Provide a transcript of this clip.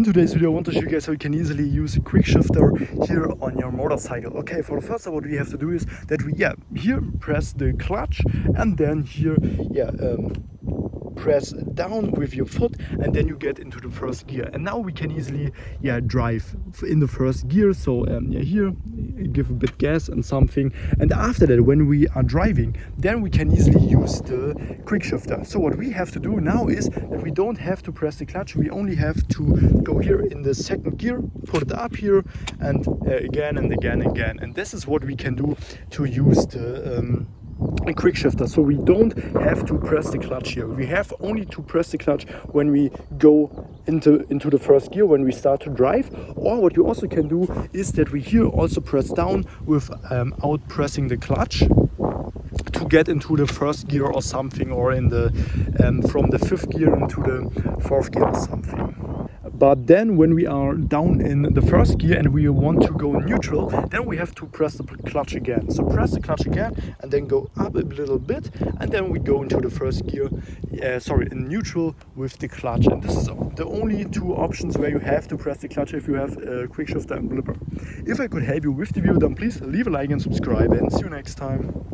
In today's video I want to show you guys how you can easily use a quick shifter here on your motorcycle. Okay, for the first what we have to do is that we here press the clutch and then here press down with your foot, and then you get into the first gear, and now we can easily drive in the first gear. So here give a bit gas and something, and after that when we are driving, then we can easily use the quick shifter. So what we have to do now is that we don't have to press the clutch, we only have to go here in the second gear, put it up here, and again and again and again, and this is what we can do to use the a quick shifter. So we don't have to press the clutch here. We have only to press the clutch when we go into the first gear, when we start to drive. Or what you also can do is that we here also press down without pressing the clutch to get into the first gear or something, or in the from the fifth gear into the fourth gear or something. But then when we are down in the first gear and we want to go neutral, then we have to press the clutch again. So press the clutch again and then go up a little bit, and then we go into the first gear, in neutral with the clutch. And this is the only two options where you have to press the clutch if you have a Quickshifter and Blipper. If I could help you with the video, then please leave a like and subscribe, and see you next time.